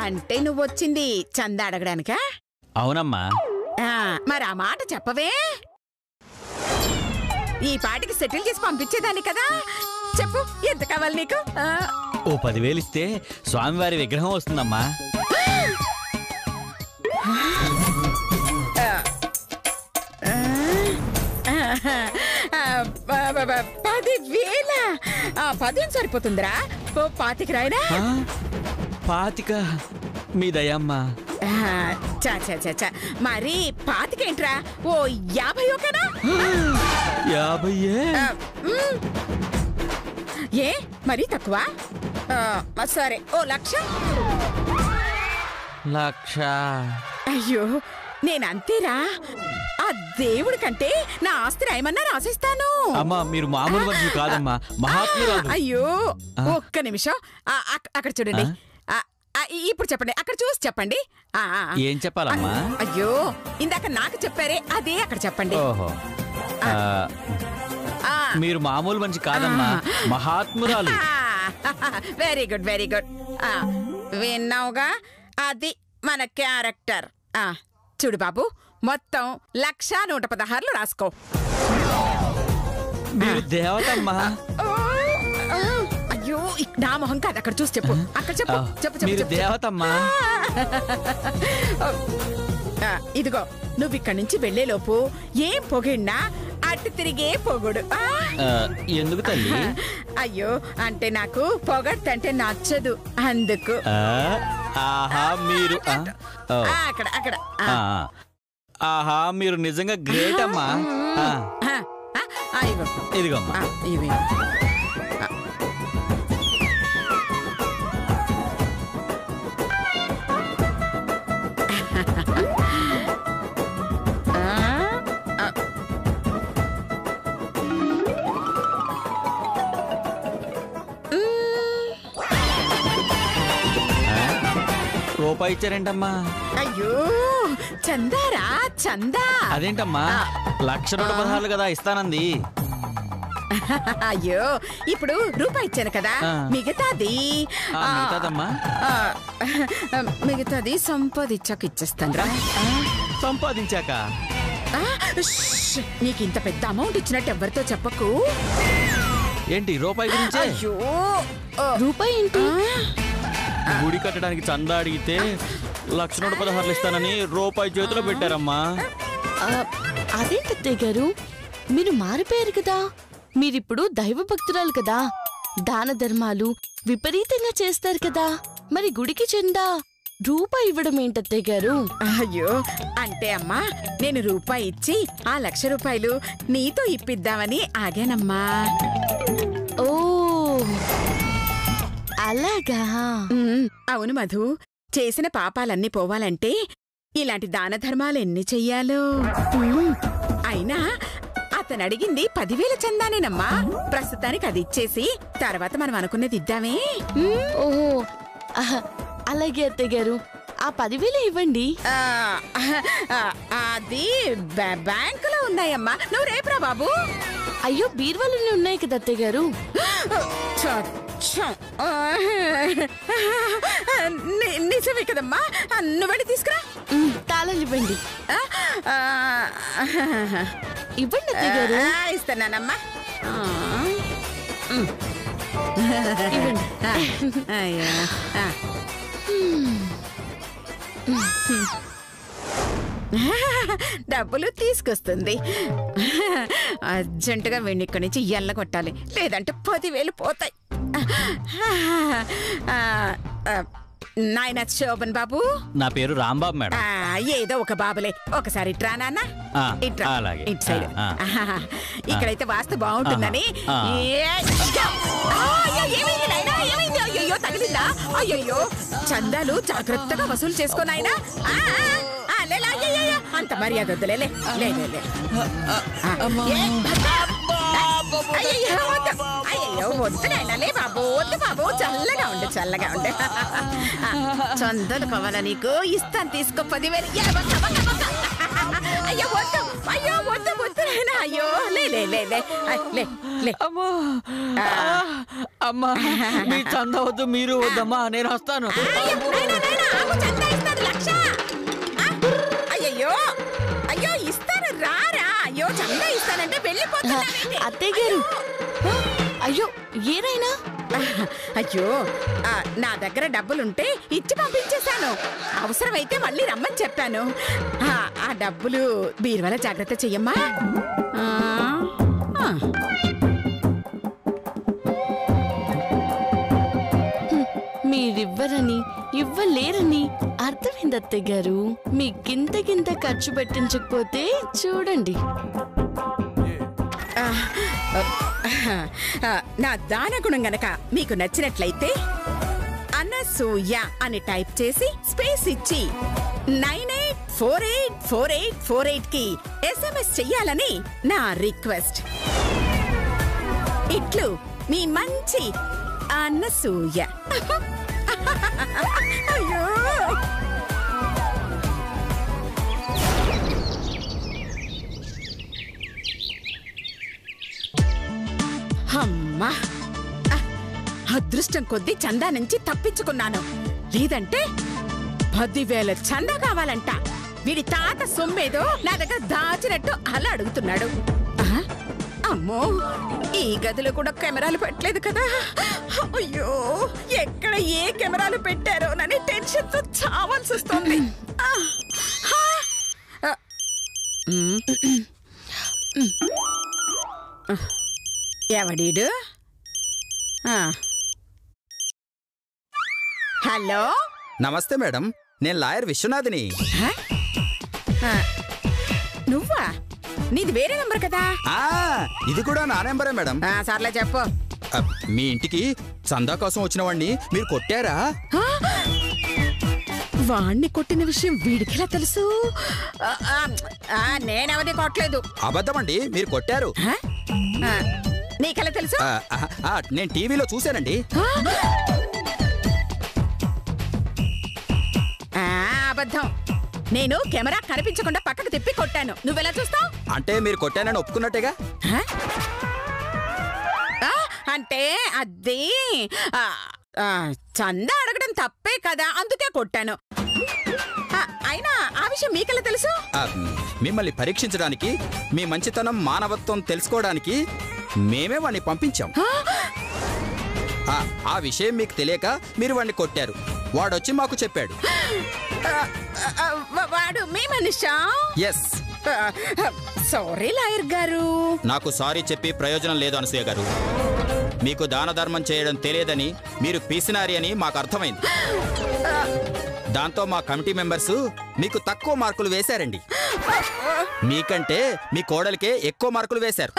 అంటే నువ్వొచ్చింది చందా అడగడానికా? అవునమ్మా. మరి ఆ మాట చెప్పవే. ఈ పాటికి సెటిల్ చేసి పంపించేదాన్ని కదా. చెప్పు, ఎంత కావాలి నీకు? ఓ 10,000 ఇస్తే స్వామివారి విగ్రహం వస్తుందమ్మా. 10,000? 10 సరిపోతుందిరా. 25 రాయనా? 25 మీ దయమ్మా. చా మరి 25 ఏంట్రా? ఓ 50 ఓకేనా? 50? ఏ మరీ తక్కువ? సరే, ఓ 1,00,000. 1,00,000? అయ్యో, నేనంతేరా. ఆ దేవుడి కంటే నా ఆస్తి రాయమన్నా రాసిస్తాను. అమ్మా, మీరు మామూలు మనిషి కాదమ్మా, మహాత్మురాలు. అయ్యో, ఒక్క నిమిషం. అక్కడ చూడండి. ఇప్పుడు చెప్పండి, అక్కడ చూసి చెప్పండి. ఏం చెప్పాలమ్మా? అయ్యో, ఇందాక నాకు చెప్పారే అదే అక్కడ చెప్పండి. ఓహో, మీరు మామూలు మనిషి కాదమ్మా, మహాత్మురాలు. Very good, very good. విన్నావుగా, అది మన క్యారెక్టర్. చూడు బాబు, మొత్తం 1,116 రాసుకో. మీరు దేవతమ్మా. అయ్యో, నా మొహం కాదు, అక్కడ చూసి చెప్పు. అక్కడ చెప్పు, చెప్పు మీరు దేవతమ్మా. ఇదిగో, నువ్వు ఇక్కడి నుంచి వెళ్లేలోపు ఏం పొగిడినా అటు తిరిగే పొగుడు. ఎందుకు తల్లి? అయ్యో, అంటే నాకు పొగడ్తంటే నచ్చదు, అందుకు. ఆహా, మీరు అక్కడ అక్కడ. ఆహా, మీరు నిజంగా గ్రేట్ అమ్మా. ఇదిగోమ్మా. ఇవి రూపాయి ఇచ్చారేంటమ్మా? అయ్యో, చందారా, చందా. అదేంటమ్మా, 1,16 కదా ఇస్తానంది. అయ్యో, ఇప్పుడు రూపాయి ఇచ్చాను కదా, మిగతాది మిగతాది సంపాదించాక ఇచ్చేస్తాను రా. సంపాదించాక? నీకు ఇంత పెద్ద అమౌంట్ ఇచ్చినట్టు ఎవరితో చెప్పకు. ఏంటి రూపాయి గురించి? అయ్యో, రూపాయి ఏంటి? గుడి కట్టడానికి చందా అడిగితే 1,16 ఇస్తానని రూపాయి చేతిలో పెట్టారమ్మా. అదేంటత్తయ్య గారు, మీరు మారిపోయారు కదా. మీరిప్పుడు దైవ భక్తురాలు కదా, దాన ధర్మాలు విపరీతంగా చేస్తారు కదా. మరి గుడికి చందా రూపాయి ఇవ్వడం ఏంటత్తయ్య గారు? అయ్యో, అంటే అమ్మా, నేను రూపాయి ఇచ్చి ఆ 1,00,000 రూపాయలు నీతో ఇప్పిద్దామని ఆగానమ్మా. ఓ, అలాగా. అవును మధు, చేసిన పాపాలన్నీ పోవాలంటే ఇలాంటి దాన ధర్మాలు ఎన్ని చెయ్యాలో. అయినా అతను అడిగింది 10,000 చందానేనమ్మా. ప్రస్తుతానికి అది ఇచ్చేసి తర్వాత మనం అనుకున్నది ఇద్దామే. ఓహో, అలాగే అత్తయ్య గారు, ఆ 10,000 ఇవ్వండి. అది బ్యాంకులో ఉన్నాయమ్మా, నువ్వు రేపురా బాబు. అయ్యో, బీర్వాలోనే ఉన్నాయి కదా అత్తయ్య గారు. నిజమే కదమ్మా, నువ్వు వెళ్ళి తీసుకురా. తాళాలు ఇవ్వండి. ఇవ్వండి అత్తయ్య గారు. ఇస్తానమ్మా. అయ్యా, డబ్బులు తీసుకొస్తుంది. అర్జెంటుగా వీడిని ఇక్కడి నుంచి ఎల్లగొట్టాలి, లేదంటే 10,000 పోతాయి. నాయన శోభన్ బాబు. నా పేరు రాంబాబు మేడం. ఏదో ఒక బాబులే. ఒకసారి ఇట్రా నాన్న, ఇట్రా. ఇటు సైడ్. ఇక్కడైతే వాస్తు బాగుంటుందని. ఏమైంది నాయనా, ఏమైంది? అయ్యో, తగిలిందా? అయ్యో, చందాలు జాగ్రత్తగా వసూలు చేసుకో నాయనా. అంత మర్యాద వద్దులే. అయ్యో, వద్దు నాయనా, లే బాబు, వద్దు బాబు, చల్లగా ఉండు, చల్లగా ఉండు. చందాలు కావాలా నీకు? ఇస్తాను, తీసుకో 10,000. అయ్యో వద్దు, అయ్యో వద్దు, వద్దు నాయనా. అయ్యో, లే. అమ్మా, మీ చందా వద్దు, మీరు వద్దమ్మా, నేను వస్తాను. వెళ్ళిపోతున్నావేంటి? అత్తయ్య గారు, అయ్యో ఏరైనా అయ్యో నా దగ్గర డబ్బులుంటే ఇచ్చి పంపించేశాను. అవసరమైతే మళ్ళీ రమ్మని చెప్పాను. ఆ డబ్బులు బీరువాల జాగ్రత్త చెయ్యమ్మా. మీరివ్వరని ఇవ్వలేరని అర్థమైంది అత్తయ్య గారు. మీకింత ఖర్చు పెట్టించకపోతే చూడండి. నా దాన గుణం గనక మీకు నచ్చినట్లయితే అనసూయ అని టైప్ చేసి స్పేస్ ఇచ్చి 98484848 కి SMS చెయ్యాలని నా రిక్వెస్ట్. ఇట్లు మీ మంచి అనసూయ. అయ్యో అమ్మా, అదృష్టం కొద్దీ చందా నుంచి తప్పించుకున్నాను. లేదంటే 10,000 చందా కావాలంట. వీడి తాత సొమ్మేదో నా దగ్గర దాచినట్టు అలా అడుగుతున్నాడు. అమ్మో, ఈ గదిలో కూడా కెమెరాలు పెట్టలేదు కదా. అయ్యో, ఎక్కడ ఏ కెమెరాలు పెట్టారోనని టెన్షన్తో చావాల్సి వస్తుంది. ఎవడీడు? హలో, నమస్తే మేడం, నేను లాయర్ విశ్వనాథ్ని. నువ్వా? నీది వేరే నంబర్ కదా. ఇది కూడా నా నెంబరే మేడం. సర్లే చెప్పు. మీ ఇంటికి చందా కోసం వచ్చిన వాడిని మీరు కొట్టారా? వాణ్ణి కొట్టిన విషయం వీడికిలా తెలుసు? నేనెవరిని కొట్టలేదు. అబద్ధమండి, మీరు కొట్టారు. నీకెలా తెలుసు? నేను టీవీలో చూశానండి. అబద్ధం. నేను కెమెరా కనిపించకుండా పక్కకు తిప్పి కొట్టాను. నువ్వెలా చూస్తావు? అంటే మీరు కొట్టానని ఒప్పుకున్నట్టేగా? అంటే అది చందా అడగడం తప్పే కదా, అందుకే కొట్టాను. అయినా ఆ విషయం మీకెలా తెలుసు? మిమ్మల్ని పరీక్షించడానికి, మీ మంచితనం మానవత్వం తెలుసుకోవడానికి మేమే వాడిని పంపించాం. ఆ విషయం మీకు తెలియక మీరు వాడిని కొట్టారు. వాడొచ్చి మాకు చెప్పాడు. వాడు మీ మనిషా? ఎస్. సారీ లాయర్ గారు. నాకు సారీ చెప్పి ప్రయోజనం లేదు అనసూయ గారు. మీకు దాన ధర్మం చేయడం తెలియదని, మీరు పీసినారి అని మాకు అర్థమైంది. దాంతో మా కమిటీ మెంబర్స్ మీకు తక్కువ మార్కులు వేశారండి. మీకంటే మీ కోడలికే ఎక్కువ మార్కులు వేశారు.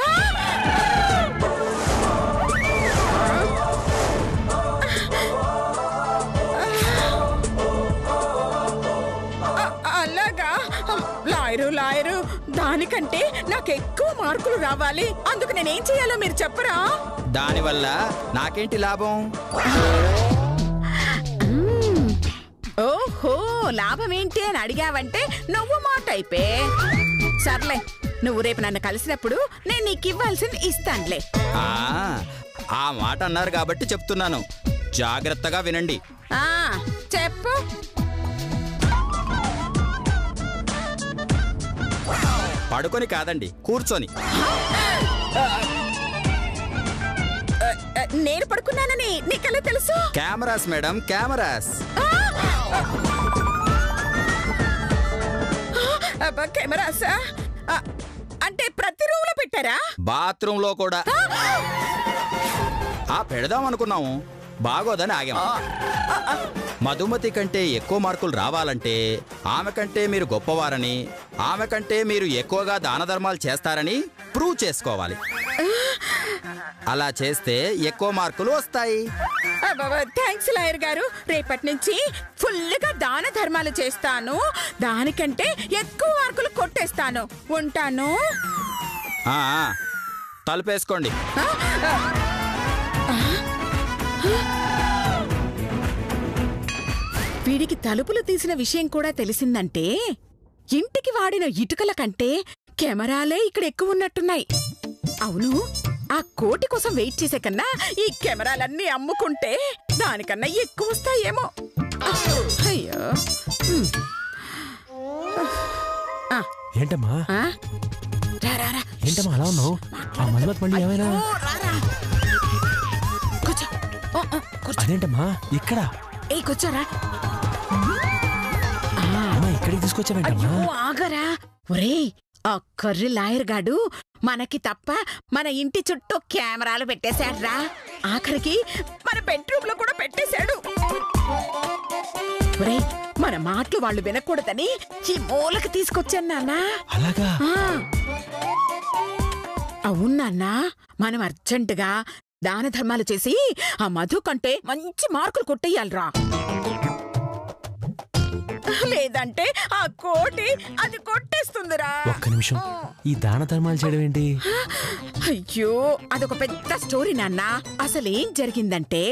అలాగా? లాయరు, దానికంటే నాకు ఎక్కువ మార్కులు రావాలి. అందుకు నేనేం చేయాలో మీరు చెప్పరా? దానివల్ల నాకేంటి లాభం? ఓహో, లాభం ఏంటి అని అడిగావంటే నువ్వు మాట అయిపే. సర్లే, నువ్వు రేపు నన్ను కలిసినప్పుడు నేను నీకు ఇవ్వాల్సింది ఇస్తానులే. ఆ మాట అన్నారు కాబట్టి చెప్తున్నాను, జాగ్రత్తగా వినండి. చెప్పు. పడుకొని కాదండి, కూర్చొని. నేను పడుకున్నానని నీకెలా తెలుసు? Cameras madam, cameras. కెమెరాసా? అంటే ప్రతి రూమ్ లో పెట్టారా? బాత్రూమ్ లో కూడా. పెడదాం అనుకున్నాము, బాగోదని ఆగాం. మధుమతి కంటే ఎక్కువ మార్కులు రావాలంటే ఆమె కంటే మీరు గొప్పవారని, ఆమె కంటే మీరు ఎక్కువగా దాన ధర్మాలు చేస్తారని ప్రూవ్ చేసుకోవాలి. అలా చేస్తే ఎక్కువ మార్కులు వస్తాయి. థ్యాంక్స్ లాయర్ గారు. రేపటి నుంచి ఫుల్గా దాన ధర్మాలు చేస్తాను. దానికంటే ఎక్కువ మార్కులు కొట్టేస్తాను. ఉంటాను. తలుపేసుకోండి. వీడికి తలుపులు తీసిన విషయం కూడా తెలిసిందంటే ఇంటికి వాడిన ఇటుకల కంటే కెమెరాలే ఇక్కడ ఎక్కువ ఉన్నట్టున్నాయి. అవును, ఆ కోటి కోసం వెయిట్ చేసే కన్నా ఈ కెమెరాలన్నీ అమ్ముకుంటే దానికన్నా ఎక్కువ వస్తాయేమో. అయ్యో, ఏంటమ్మా ఏంటమ్మా అలా ఉన్నావు? ఆ మధుమతి మళ్ళీ ఏమైనా? కూర్చో. కూర్చో. అదేంటమ్మా ఇక్కడ? కూర్చోరా. అమ్మా ఇక్కడికి తీసుకొచ్చావేంటమ్మా? ఆగరా. ఒరేయ్, ఆ కర్రి లాయర్ గాడు మనకి తప్ప మన ఇంటి చుట్టూ కెమెరాలు పెట్టేశాడ్రా. ఆఖరికి మన బెడ్రూమ్ లో కూడా పెట్టేశాడు. ఒరేయ్, మన మాటలు వాళ్ళు వినకూడదని ఈ మూలకి తీసుకొచ్చాను నాన్నా. అలాగా? అవును నాన్నా, మనం అర్జెంటుగా దాన ధర్మాలు చేసి ఆ మధు కంటే మంచి మార్కులు కొట్టేయాలరా. లేదంటే ఆ కోటి అది కొట్టేస్తుందిరా. ఒక్క నిమిషం, ఈ దాన ధర్మాలు చేయడం ఏంటి? అయ్యో, అదొక పెద్ద స్టోరీ నాన్నా. అసలేం జరిగిందంటే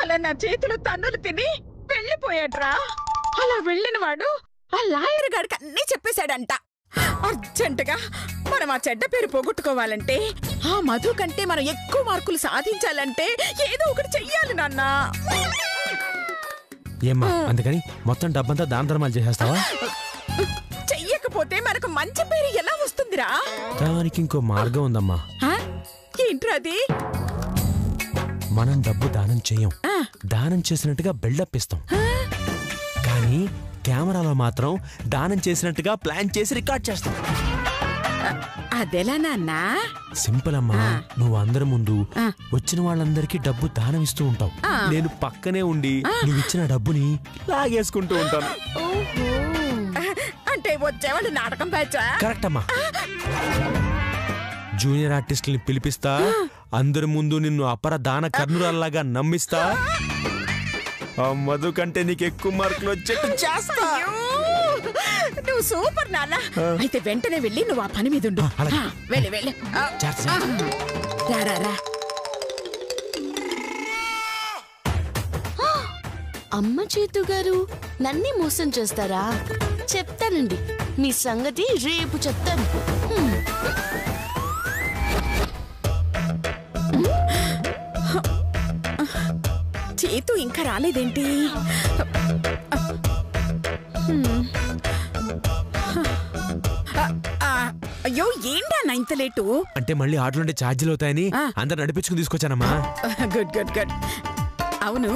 అలా నా చేతిలో తన్నులు తిని వెళ్ళిపోయాడ్రా. అలా వెళ్ళిన వాడు ఆ లాయర్ గాడికి అన్నీ చెప్పేశాడంట. అర్జెంటుగా మనం ఆ చెడ్డ పేరు పోగొట్టుకోవాలంటే, ఆ మధు కంటే మనం ఎక్కువ మార్కులు సాధించాలంటే ఏదో ఒకటి చెయ్యాలి నాన్న. ఏమ్మా అందుకని మొత్తం డబ్బంతా దాన ధర్మాలు చేసేస్తావా? చెయ్యకపోతే మనకు మంచి పేరు ఎలా వస్తుందిరా? దానికి ఇంకో మార్గం ఉందమ్మా. ఏంట్రా అది? మనం డబ్బు దానం చేయం, దానం చేసినట్టుగా బిల్డప్ ఇస్తాం. కానీ కెమెరాలో మాత్రం దానం చేసినట్టుగా ప్లాన్ చేసి రికార్డ్ చేస్తాం. అదెలా నాన్నా? సింపుల్ అమ్మా. నువ్వు అందరి ముందు వచ్చిన వాళ్ళందరికీ డబ్బు దానం ఇస్తూ ఉంటావు. నేను పక్కనే ఉండి నువ్వు ఇచ్చిన డబ్బుని లాగేసుకుంటూ ఉంటాను. అంటే వచ్చేవాళ్ళు నాటకం పేచా? కరెక్ట్ అమ్మా. జూనియర్ ఆర్టిస్టుల్ని పిలిపిస్తా, అందరి ముందు నిన్ను అపర దాన కర్ణురాల్లాగా నమ్మిస్తా. ఆ మధు కంటే నీకు ఎక్కువ మార్కులు వచ్చేట్టు చేస్తా. నువ్వు సూపర్ నాన్న. అయితే వెంటనే వెళ్ళి నువ్వు ఆ పని మీద ఉండు. వెళ్ళి వెళ్ళి రా. అమ్మ చేతు గారు నన్నే మోసం చేస్తారా? చెప్తానండి, మీ సంగతి రేపు చెప్తాను. చేతు ఇంకా రాలేదేంటి? అయ్యో, ఏంటా ఇంత లేటు? అంటే మళ్ళీ ఆటలుంటే ఛార్జీలు అవుతాయని అందరు నడిపించుకుని తీసుకొచ్చానమ్మా. Good good good. అవును,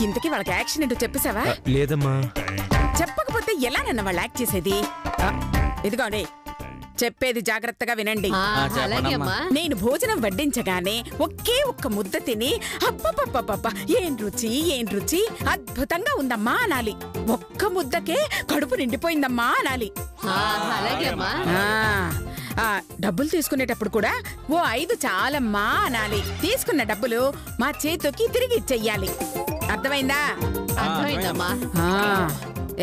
ఇంతకీ వాళ్ళకి యాక్షన్ ఏంటో చెప్పేశావా? లేదమ్మా. చెప్పకపోతే ఎలానన్న వాళ్ళు యాక్ట్ చేసేది? ఇదిగోండి, చెప్పేది జాగ్రత్తగా వినండి. నేను భోజనం వడ్డించగానే ఒకే ఒక్క ముద్ద తిని అప్పపప్ప ఏం రుచి ఏం రుచి, అద్భుతంగా ఉందమ్మా అనాలి. ఒక్క ముద్దకే కడుపు నిండిపోయిందమ్మా అనాలి. డబ్బులు తీసుకునేటప్పుడు కూడా ఓ 5 చాలమ్మా అనాలి. తీసుకున్న డబ్బులు మా చేతికి తిరిగి ఇచ్చెయ్యాలి. అర్థమైందా?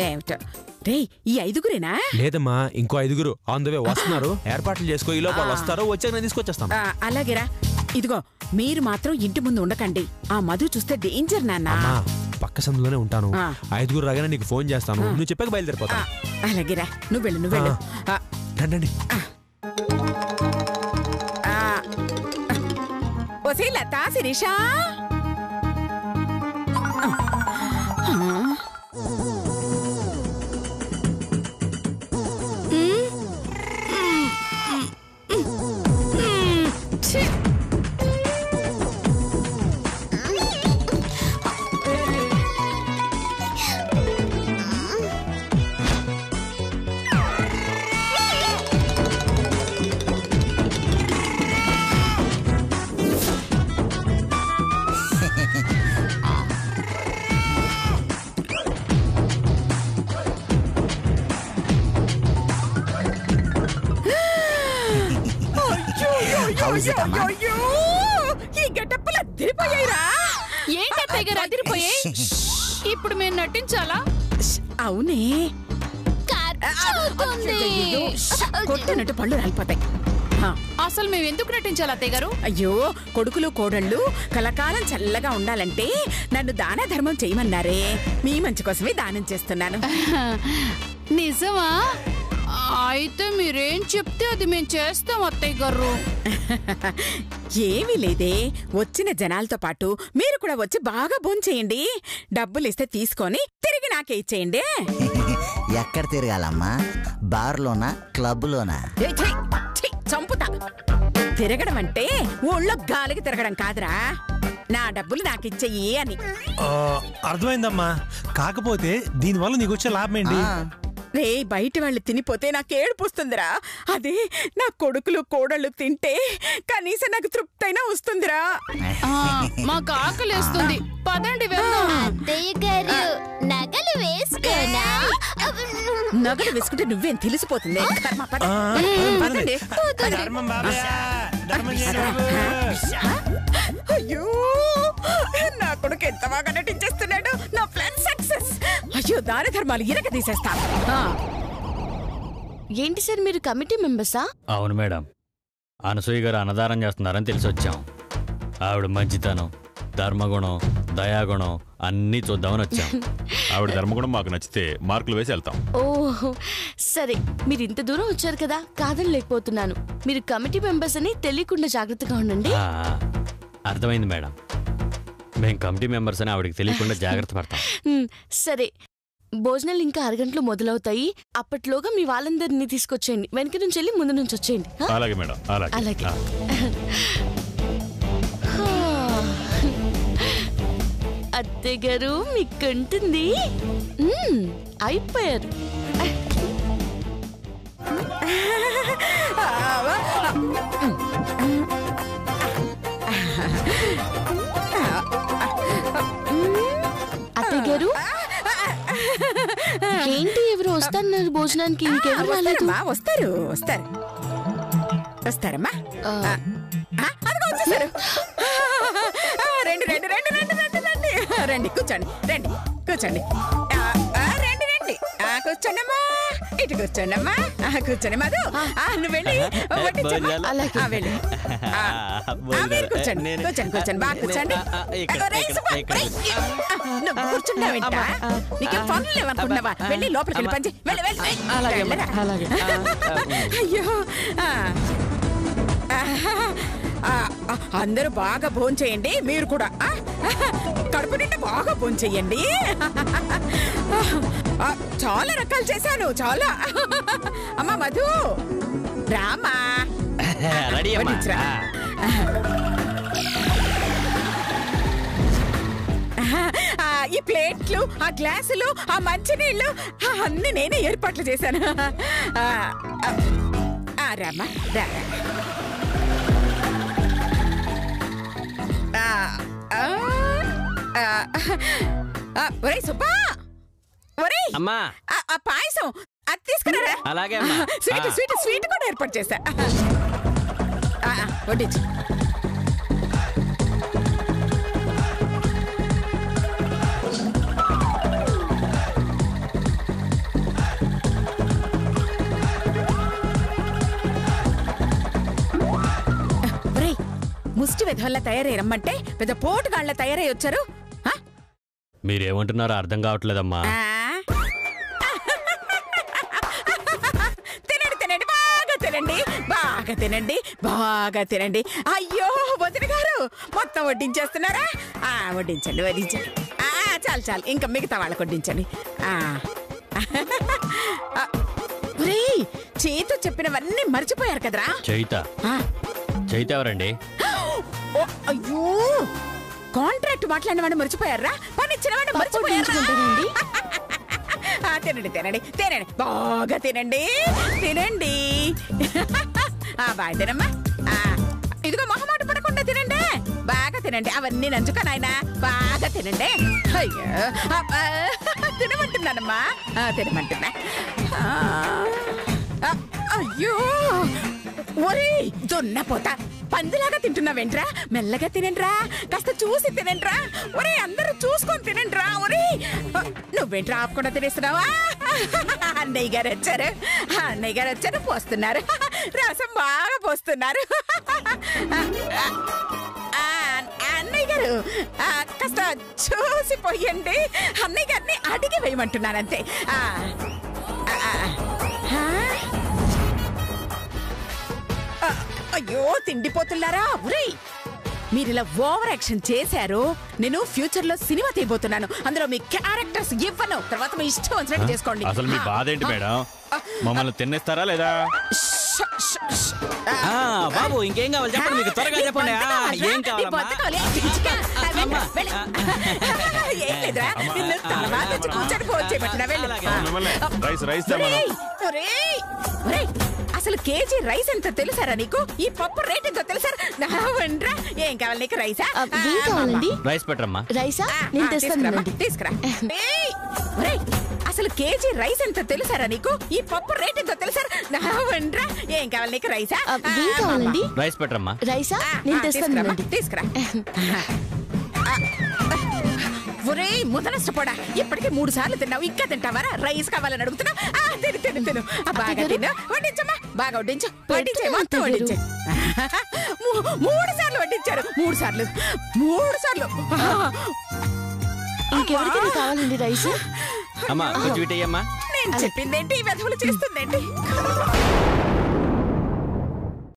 ఏమిటో రే, ఈ 5గురేనా? లేదమ్మా, ఇంకో 5 ఆన్ ద వే వస్తున్నారు. ఏర్పాట్లు చేసుకో, ఈ లోపల వస్తారో వచ్చాక నేను తీసుకొచ్చేస్తాను. అలాగేరా. ఇదిగో, మీరు మాత్రం ఇంటి ముందు ఉండకండి. ఆ మధు చూస్తే డేంజర్ నాన్న. పక్క సందులోనే ఉంటాను. 5 రాగానే నీకు ఫోన్ చేస్తాను. నువ్వు చెప్పాక బయలుదేరిపోతా. అలాగేరా, నువ్వు వెళ్ళు. రండి. ఒసే లతా, శిరీషా, ఈ గెటప్పులు అదిరిపోయాయిరా. ఏంటత్తయ్య గారు అదిరిపోయాయి? ఇప్పుడు మేము నటించాలా? అవునే, కొట్టినట్టు పళ్ళు రాలిపోతాయి. అసలు మేము ఎందుకు నటించాలి అత్తయ్య గారు? అయ్యో, కొడుకులు కోడళ్ళు కలకాలం చల్లగా ఉండాలంటే నన్ను దాన ధర్మం చేయమన్నారే. మీ మంచి కోసమే దానం చేస్తున్నాను. నిజమా? అయితే మీరేం చెప్తే అది మేము చేస్తాం అత్తయ్య గారు. ఏమీ లేదే, వచ్చిన జనాలతో పాటు మీరు కూడా వచ్చి బాగా భోంచేయండి. డబ్బులిస్తే తీసుకొని తిరిగి నాకే ఇచ్చేయండి. ఎక్కడ తిరగాలమ్మా? బార్లోనా, క్లబ్లోనా? ఏయ్, ఛీ, ఛీ, చంపుతా. తిరగడం అంటే ఊళ్ళో గాలికి తిరగడం కాదురా. నా డబ్బులు నాకిచ్చేయి అని. అర్థమైందమ్మా. కాకపోతే దీనివల్ల నీకు వచ్చే లాభం ఏంటి? రే, బయట వాళ్ళు తినిపోతే నాకు ఏడుపుస్తుందిరా. అదే నా కొడుకులు కోడళ్ళు తింటే కనీసం నాకు తృప్తైనా వస్తుందిరా. మాకు ఆకలేస్తుంది, పదండి వెళ్దాం. అత్తయ్య గారు నగలు వేసుకోనా? నగలు వేసుకుంటే నువ్వేం తెలిసిపోతుంది. కర్మ, పద. పదండి. అయ్యో, నా కొడుకు ఎంత బాగా నటించేస్తున్నాడు. నా ప్లాన్ సక్సెస్. అయ్యో, దాన ధర్మాలు ఇరగ తీసేస్తా. ఏంటి సార్, మీరు కమిటీ మెంబర్సా? అవును మేడం. అనసూయ గారు అన్నదానం చేస్తున్నారని తెలిసి వచ్చాం. ఆవిడ మంచితనం, ధర్మగుణం, దయాగుణం అన్నీ చూద్దామని వచ్చాం. ఆవిడ ధర్మగుణం మాకు నచ్చితే మార్కులు వేసి వెళ్తాం. ఓహో, సరే. మీరు ఇంత దూరం వచ్చారు కదా, కాదని లేకపోతున్నాను. మీరు కమిటీ మెంబర్స్ అని తెలియకుండా జాగ్రత్తగా ఉండండి. అర్థమైంది మేడం. మేం కమిటీ మెంబర్స్ అని ఆవిడకి తెలియకుండా జాగ్రత్త పడతాం. సరే, భోజనాలు ఇంకా అరగంటలో మొదలవుతాయి. అప్పట్లోగా మీ వాళ్ళందరినీ తీసుకొచ్చేయండి. వెనక నుంచి వెళ్ళి ముందు నుంచి వచ్చేయండి. అలాగే మేడం, అలాగే. అత్తయ్య గారు మీకుంటుంది. అయిపోయారు. అత్తయ్య గారు ఏంటి, ఎవరు వస్తున్నారు భోజనానికి? ఇంకెవరు రాలేదు? వస్తారు వస్తారు వస్తారమ్మా. అదిగో వచ్చేసారు. రండి రండి రండి రండి రండి రండి రండి, కూర్చోండి. రండి కూర్చోండి. రండి రండి, కూర్చోండమ్మా. ఇటు కూర్చోండమ్మా. కూర్చోండి మధు. నువ్వు వెళ్ళి వెళ్ళి మీరు కూర్చోండి కూర్చోండి కూర్చోండి, బాగా కూర్చోండి. నువ్వు కూర్చున్నావేంట? నీకేం పనులు లేవనుకుంటున్నావా? వెళ్ళి లోపలికి వెళ్ళి పని చేయి. వెళ్ళి వెళ్ళి. అయ్యో, అందరూ బాగా భోంచేయండి. మీరు కూడా కడుపు నిండా బాగా భోంచేయండి. చాలా రకాలు చేశాను, చాలా. అమ్మా మధు, రామా. ఈ ప్లేట్లు, ఆ గ్లాసులు, ఆ మంచినీళ్ళు అన్ని నేనే ఏర్పాట్లు చేశాను. రామా, రా. ఒరేయ్ సుబ్బా, ఒరేయ్ అమ్మా, ఆ పాయసం అది తీసుకున్నారా? అలాగే. స్వీట్ స్వీట్ స్వీట్ కూడా ఏర్పాటు చేశా. వడ్డించు. ముష్టి విధవల్లా తయారై రమ్మంటే పెద్ద పోటుగాళ్ళ తయారై వచ్చారు. మీరేమంటున్నారో అర్థం కావట్లేదమ్మా. తినండి తినండి, బాగా తినండి, బాగా తినండి, బాగా తినండి. అయ్యో వదిన గారు, మొత్తం వడ్డించేస్తున్నారా? వడ్డించండి వడ్డించండి. చాలు చాలు, ఇంకా మిగతా వాళ్ళకి వడ్డించండి. చేతో చెప్పినవన్నీ మర్చిపోయారు కదరా? చైత ఎవరండి? అయ్యో, కాంట్రాక్ట్ మాట్లాడిన వాడిని మర్చిపోయారా? పని ఇచ్చిన వాడిని మర్చిపోయారండి. తినండి తినండి తినండి, బాగా తినండి తినండి. బాగా తినమ్మా. ఇదిగో మొహమాట పడకుండా తినండి, బాగా తినండి. అవన్నీ నంచుకో నాయనా, బాగా తినండి. అయ్యో, తినమంటున్నానమ్మా, తినమంటున్నా. అయ్యో, ఒరేయ్ దున్నపోతా, పందిలాగా తింటున్నావేంట్రా? మెల్లగా తినండిరా, కాస్త చూసి తినండిరా. ఒరే, అందరూ చూసుకొని తినండిరా. ఒరే, నువ్వేంట్రా ఆపకుండా తినేస్తున్నావా? అన్నయ్య గారు వచ్చారు, అన్నయ్య గారు వచ్చారు, పోస్తున్నారు, రసం బాగా పోస్తున్నారు. అన్నయ్య గారు కాస్త చూసి పోయండి. అన్నయ్య గారిని అడిగి వేయమంటున్నానంతే. అయ్యో తిండిపోతున్నారా ఉరేయ్ మీరిలా ఓవర్ యాక్షన్ చేశారు నేను ఫ్యూచర్ లో సినిమా తీయబోతున్నాను అందులో మీ క్యారెక్టర్స్ ఇవ్వను తర్వాత మీ ఇష్టం వచ్చినట్టు చేసుకోండి అసలు మీ బాధ ఏంటి మేడం మమ్మల్ని తినేస్తారా లేదా బాబు ఇంకేం కావాలి చెప్పండి మీకు త్వరగా చెప్పండి ఏం అసలు కేజీ రైస్ ఎంత తెలుసారా నీకు ఈ పప్పు రేట్ ఎంతో తెలుసా ఏం కావాలి నీకు రైసా కావాలండి రైస్ పెట్టరమ్మా రైసా తీసుకురా అసలు కేజీ రైస్ ఎంత తెలుసారా నీకు ఈ పప్పు రేట్ ఎంతో తెలుసా ఏం కావాలి నీకు రైసా కావాలండి రైస్ పెట్టరమ్మా రైసా నేను తెస్తానండి తీసుకురా ఒరే ముదనష్టపోడా ఇప్పటికే 3 సార్లు తిన్నావు ఇంకా తింటావారా రైస్ కావాలని అడుగుతున్నావు తిను బాగా తిను వడ్డించమ్మా బాగా వడ్డించు వడ్డించే మొత్తం వడ్డించే 3 సార్లు వడ్డించారు 3 సార్లు ఇంకెవరికి కావాలండి రైస్ అమ్మా కొంచెం ఇటయ్యమ్మా నేను చెప్పిందేంటి ఈ వెధవులు చేస్తుందేంటి